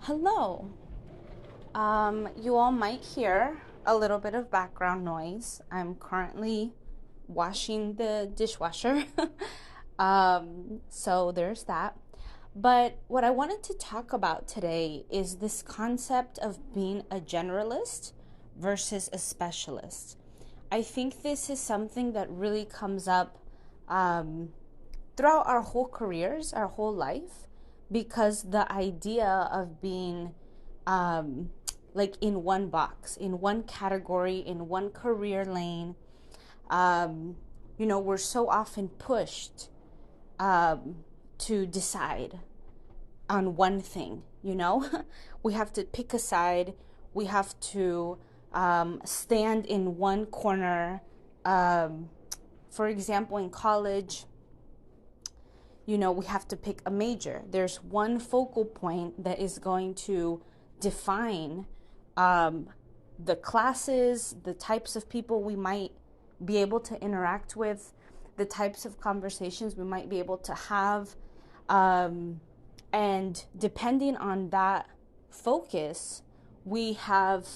Hello. You all might hear a little bit of background noise. I'm currently washing the dishwasher. So there's that. But what I wanted to talk about today is this concept of being a generalist versus a specialist. I think this is something that really comes up um, throughout our whole careers, our whole life, because the idea of being like in one box, in one category, in one career lane, um, we're so often pushed to decide on one thing, we have to pick a side, we have to stand in one corner. For example, in college, we have to pick a major. There's one focal point that is going to define the classes, the types of people we might be able to interact with, the types of conversations we might be able to have. And depending on that focus, we have,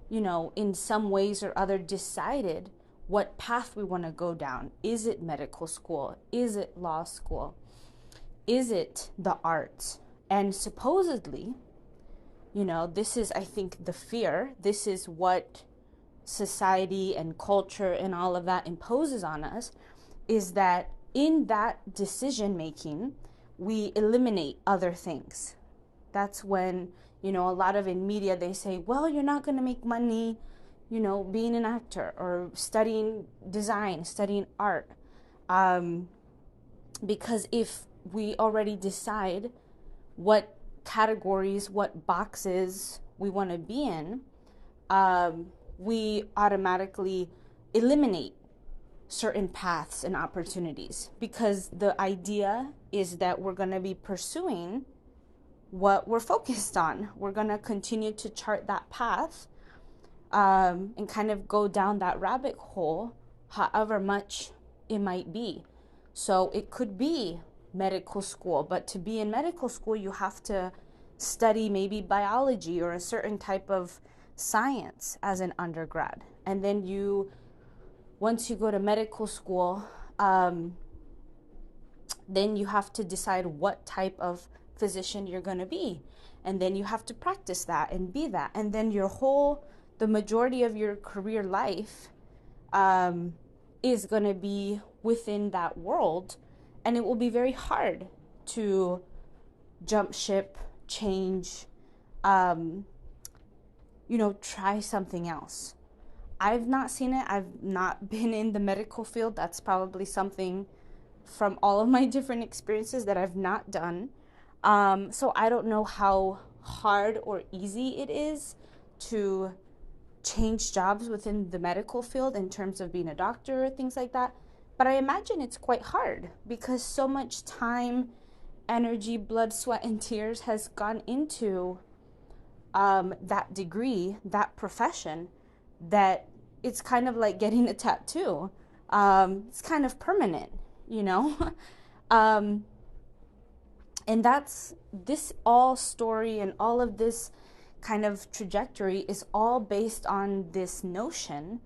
in some ways or other decided what path we want to go down. Is it medical school? Is it law school? Is it the arts? And supposedly, this is, I think, the fear. This is what society and culture and all of that imposes on us, is that in that decision making, we eliminate other things. That's when, a lot of in media, they say, well, you're not going to make money, being an actor or studying design, studying art. Because if we already decide what categories, what boxes we want to be in, we automatically eliminate certain paths and opportunities, because the idea is that we're going to be pursuing what we're focused on. We're going to continue to chart that path and kind of go down that rabbit hole, however much it might be. So it could be medical school, but to be in medical school, you have to study maybe biology or a certain type of science as an undergrad. And then once you go to medical school, then you have to decide what type of physician you're going to be. And then you have to practice that and be that. And then the majority of your career life is going to be within that world. And it will be very hard to jump ship, change, try something else. I've not seen it. I've not been in the medical field. That's probably something from all of my different experiences that I've not done. So I don't know how hard or easy it is to change jobs within the medical field in terms of being a doctor or things like that. But I imagine it's quite hard because so much time, energy, blood, sweat, and tears has gone into that degree, that profession, that it's kind of like getting a tattoo. It's kind of permanent, and that's this all story, and all of this kind of trajectory is all based on this notion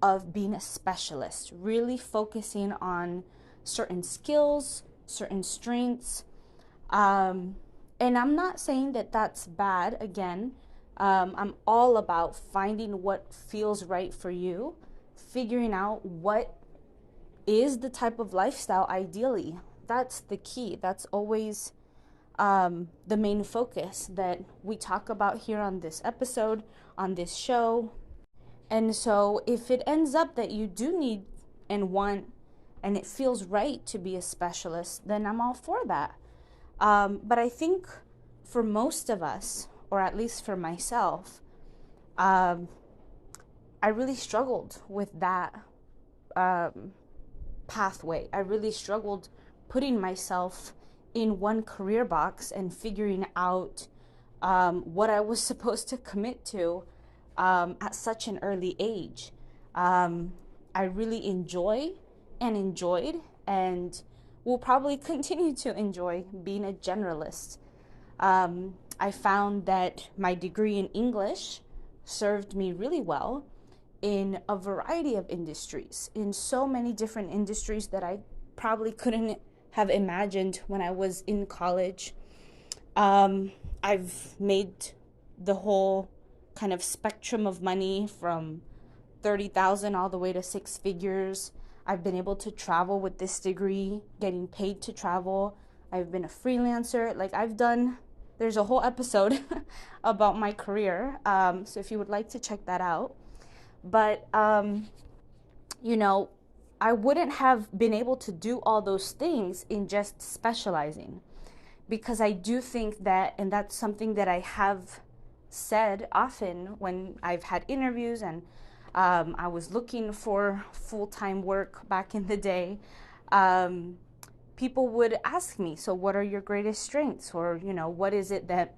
of being a specialist, really focusing on certain skills, certain strengths. And I'm not saying that that's bad. Again, I'm all about finding what feels right for you, figuring out what is the type of lifestyle ideally. That's the key. That's always the main focus that we talk about here on this episode, on this show. And so if it ends up that you do need and want, and it feels right to be a specialist, then I'm all for that. But I think for most of us, or at least for myself, I really struggled with that pathway. I really struggled putting myself in one career box and figuring out what I was supposed to commit to at such an early age. I really enjoyed and will probably continue to enjoy being a generalist. I found that my degree in English served me really well in a variety of industries, in so many different industries that I probably couldn't have imagined when I was in college. Um, I've made the whole kind of spectrum of money from 30,000 all the way to six figures. I've been able to travel with this degree, getting paid to travel. I've been a freelancer. Like there's a whole episode about my career. So if you would like to check that out. But, you know, I wouldn't have been able to do all those things in just specializing, because I do think that, and that's something that I have said often when I've had interviews and I was looking for full-time work back in the day. People would ask me, so what are your greatest strengths? Or, what is it that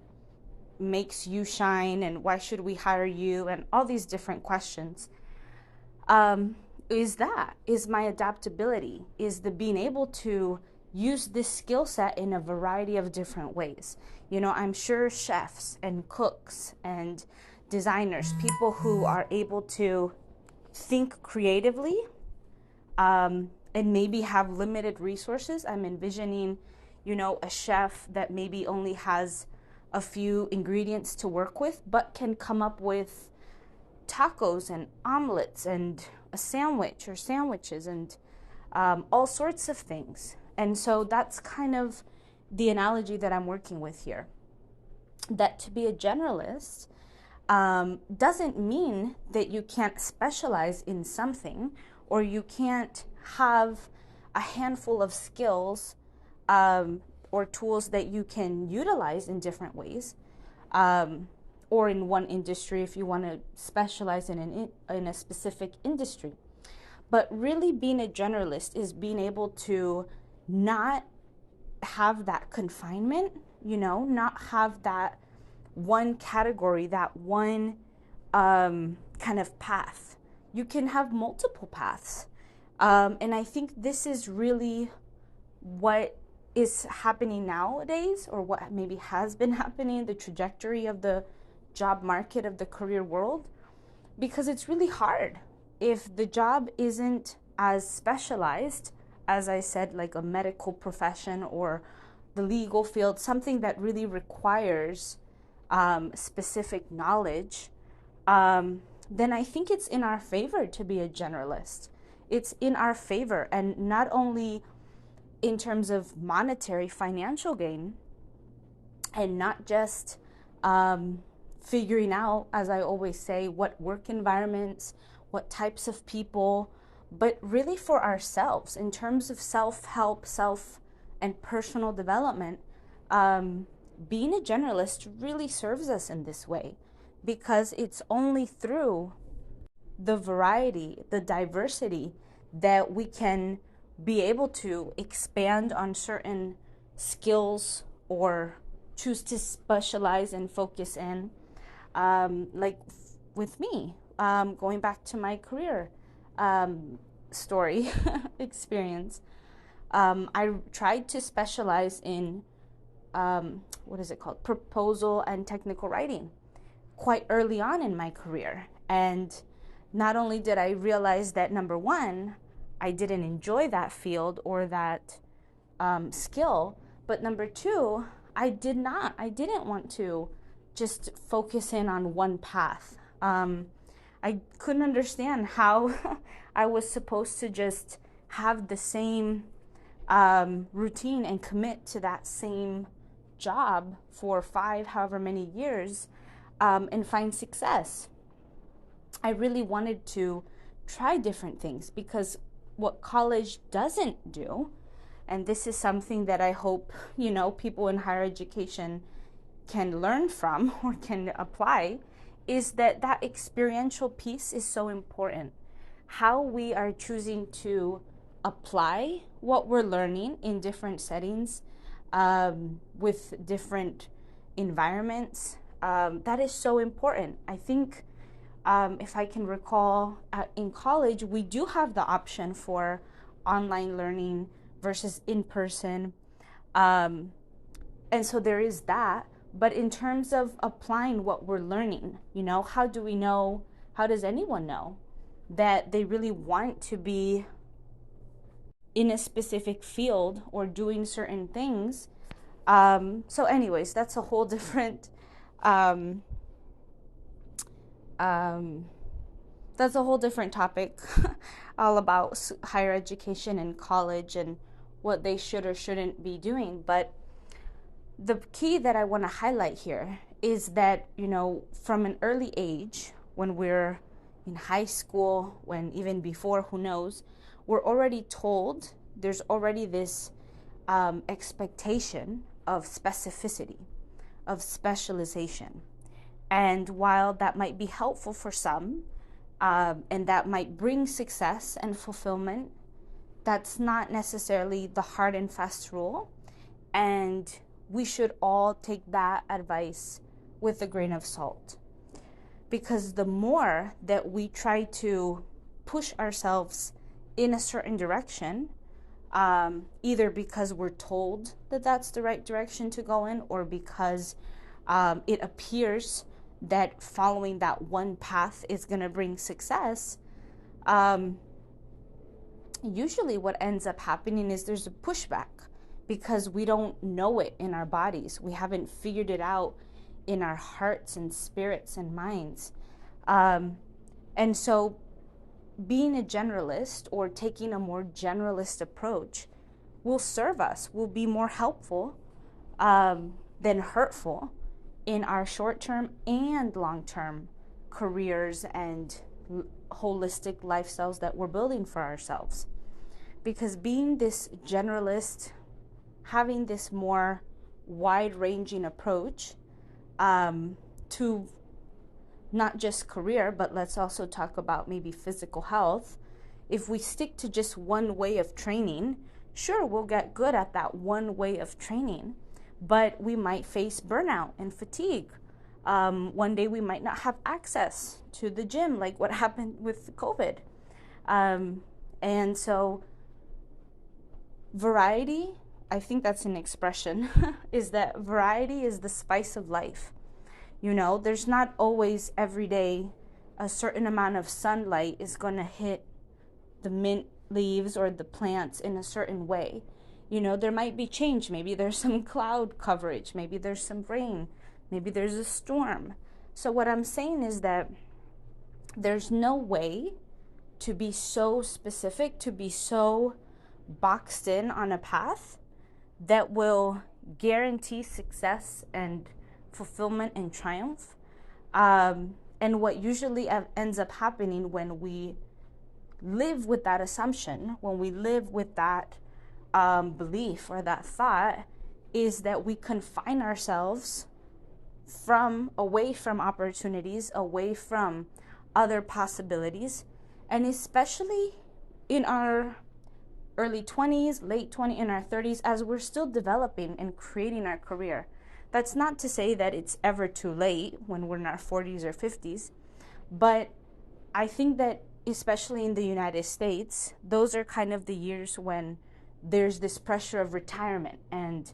makes you shine, and why should we hire you? And all these different questions. Is my adaptability, is the being able to use this skill set in a variety of different ways. I'm sure chefs and cooks and designers, people who are able to think creatively, and maybe have limited resources. I'm envisioning, a chef that maybe only has a few ingredients to work with, but can come up with tacos and omelets and a sandwich or sandwiches and all sorts of things. And so that's kind of the analogy that I'm working with here. That to be a generalist doesn't mean that you can't specialize in something, or you can't have a handful of skills or tools that you can utilize in different ways, or in one industry if you want to specialize in a specific industry. But really being a generalist is being able to not have that confinement, not have that one category, that one kind of path. You can have multiple paths. And I think this is really what is happening nowadays, or what maybe has been happening, the trajectory of the job market, of the career world, because it's really hard. If the job isn't as specialized, as I said, like a medical profession or the legal field, something that really requires specific knowledge, then I think it's in our favor to be a generalist. It's in our favor, and not only in terms of monetary, financial gain, and not just figuring out, as I always say, what work environments, what types of people, but really for ourselves in terms of self-help, and personal development. Being a generalist really serves us in this way, because it's only through the variety, the diversity, that we can be able to expand on certain skills or choose to specialize and focus in. Like with me, going back to my career story experience, I tried to specialize in what is it called? Proposal and technical writing quite early on in my career. And not only did I realize that, number one, I didn't enjoy that field or that skill, but number two, I didn't want to just focus in on one path. I couldn't understand how I was supposed to just have the same routine and commit to that same job for however many years, and find success. I really wanted to try different things, because what college doesn't do, and this is something that I hope, people in higher education can learn from or can apply, is that experiential piece is so important. How we are choosing to apply what we're learning in different settings, with different environments, that is so important. I think, if I can recall, in college, we do have the option for online learning versus in person. And so there is that. But in terms of applying what we're learning, how do we know, how does anyone know that they really want to be in a specific field or doing certain things? So anyways, that's a whole different um, um, that's a whole different topic all about higher education and college and what they should or shouldn't be doing. But the key that I want to highlight here is that, from an early age, when we're in high school, when even before, who knows, we're already told, there's already this expectation of specificity, of specialization. And while that might be helpful for some, and that might bring success and fulfillment, that's not necessarily the hard and fast rule. And we should all take that advice with a grain of salt. Because the more that we try to push ourselves in a certain direction, either because we're told that that's the right direction to go in, or because it appears that following that one path is going to bring success, usually what ends up happening is there's a pushback because we don't know it in our bodies. We haven't figured it out in our hearts and spirits and minds. And so being a generalist or taking a more generalist approach will serve us, will be more helpful than hurtful in our short-term and long-term careers and holistic lifestyles that we're building for ourselves. Because being this generalist, having this more wide-ranging approach to not just career, but let's also talk about maybe physical health. If we stick to just one way of training, sure, we'll get good at that one way of training, but we might face burnout and fatigue. One day we might not have access to the gym, like what happened with COVID. And so variety, I think that's an expression, is that variety is the spice of life. There's not always every day a certain amount of sunlight is going to hit the mint leaves or the plants in a certain way. There might be change. Maybe there's some cloud coverage. Maybe there's some rain. Maybe there's a storm. So what I'm saying is that there's no way to be so specific, to be so boxed in on a path that will guarantee success and fulfillment and triumph. And what usually ends up happening when we live with that assumption, when we live with that belief or that thought, is that we confine ourselves away from opportunities, away from other possibilities, and especially in our early 20s, late 20s, in our 30s, as we're still developing and creating our career. That's not to say that it's ever too late when we're in our 40s or 50s, but I think that especially in the United States, those are kind of the years when there's this pressure of retirement and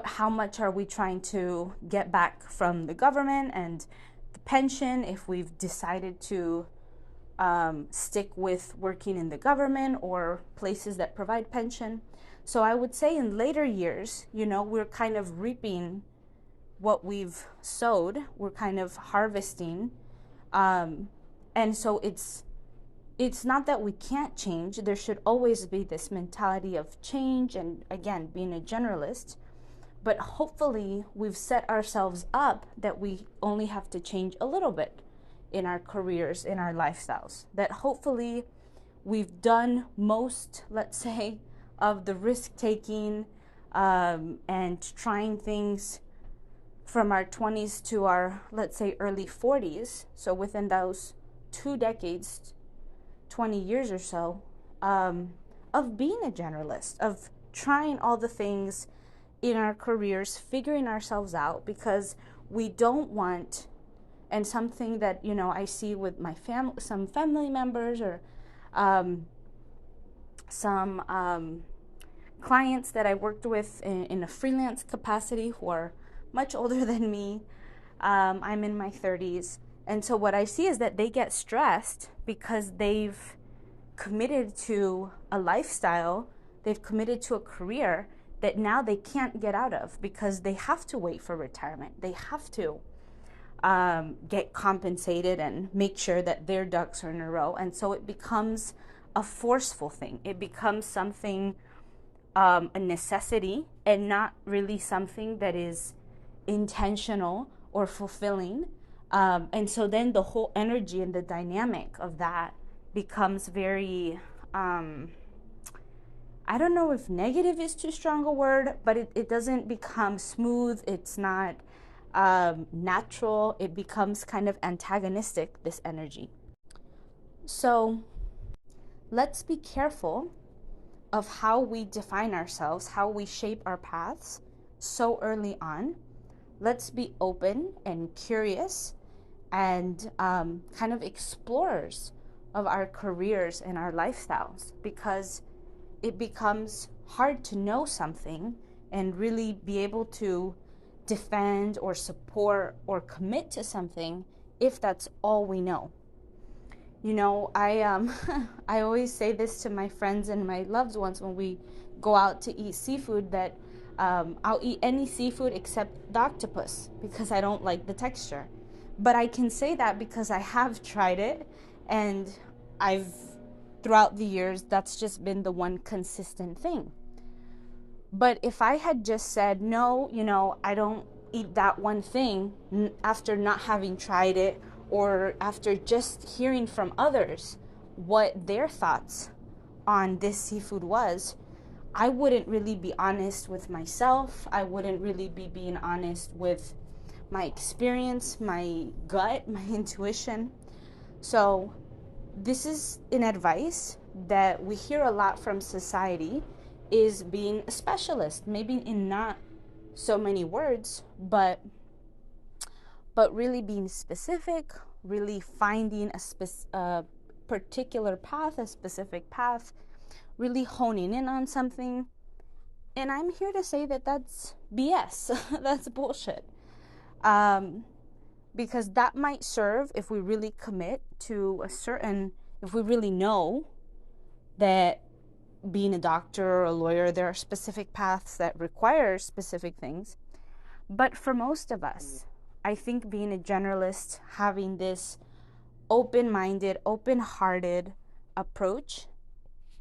how much are we trying to get back from the government and the pension if we've decided to stick with working in the government or places that provide pension. So I would say in later years, we're kind of reaping what we've sowed. We're kind of harvesting. And so it's not that we can't change. There should always be this mentality of change and, again, being a generalist. But hopefully we've set ourselves up that we only have to change a little bit in our careers, in our lifestyles. That hopefully we've done most, let's say, of the risk-taking and trying things from our 20s to our, let's say, early 40s. So within those 2 decades, 20 years or so, of being a generalist, of trying all the things in our careers, figuring ourselves out, because we don't want, and something that, I see with my some family members or some clients that I worked with in a freelance capacity who are much older than me. I'm in my 30s. And so what I see is that they get stressed because they've committed to a lifestyle, they've committed to a career that now they can't get out of because they have to wait for retirement. They have to get compensated and make sure that their ducks are in a row. And so it becomes a forceful thing. It becomes something, a necessity, and not really something that is intentional or fulfilling. And so then the whole energy and the dynamic of that becomes very, I don't know if negative is too strong a word, but it doesn't become smooth. It's not natural. It becomes kind of antagonistic, this energy. So let's be careful of how we define ourselves, how we shape our paths so early on. Let's be open and curious and kind of explorers of our careers and our lifestyles, because it becomes hard to know something and really be able to defend or support or commit to something if that's all we know. You know, I always say this to my friends and my loved ones when we go out to eat seafood, that I'll eat any seafood except the octopus because I don't like the texture. But I can say that because I have tried it, and throughout the years, that's just been the one consistent thing. But if I had just said, no, you know, I don't eat that one thing after not having tried it, or after just hearing from others what their thoughts on this seafood was, I wouldn't really be honest with myself. I wouldn't really be being honest with my experience, my gut, my intuition. So this is an advice that we hear a lot from society, is being a specialist, maybe in not so many words, but really being specific, really finding a particular path, a specific path, really honing in on something. And I'm here to say that that's BS. That's bullshit. Because that might serve if we really commit to if we really know that being a doctor or a lawyer, there are specific paths that require specific things. But for most of us, I think being a generalist, having this open-minded, open-hearted approach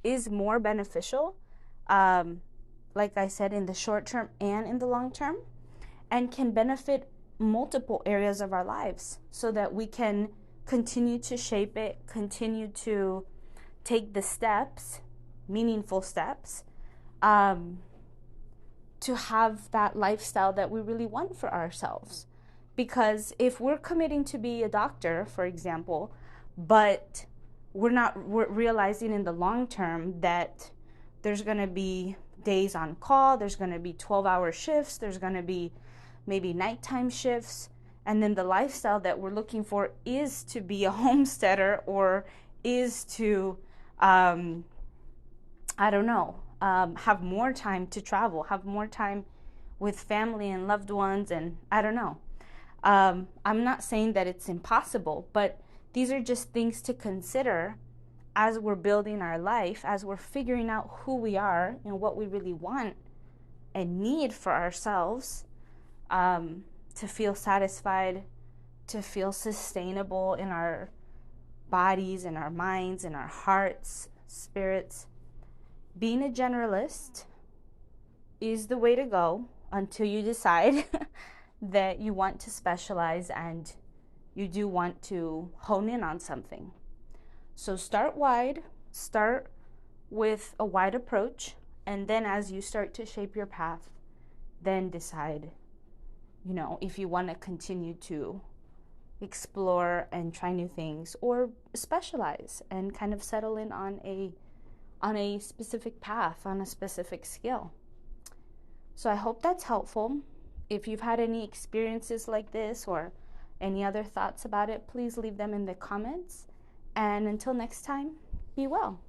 is more beneficial, like I said, in the short term and in the long term, and can benefit multiple areas of our lives so that we can continue to shape it, continue to take the steps, meaningful steps, to have that lifestyle that we really want for ourselves. Because if we're committing to be a doctor, for example, but we're realizing in the long term that there's going to be days on call, there's going to be 12-hour shifts, there's going to be maybe nighttime shifts, and then the lifestyle that we're looking for is to be a homesteader, or is to, I don't know, have more time to travel, have more time with family and loved ones, and I don't know. I'm not saying that it's impossible, but these are just things to consider as we're building our life, as we're figuring out who we are and what we really want and need for ourselves, to feel satisfied, to feel sustainable in our bodies, in our minds, in our hearts, spirits. Being a generalist is the way to go until you decide that you want to specialize and you do want to hone in on something. So start wide, start with a wide approach, and then as you start to shape your path, then decide, you know, if you want to continue to explore and try new things, or specialize and kind of settle in on a specific path, on a specific skill. So I hope that's helpful. If you've had any experiences like this or any other thoughts about it, please leave them in the comments. And until next time, be well.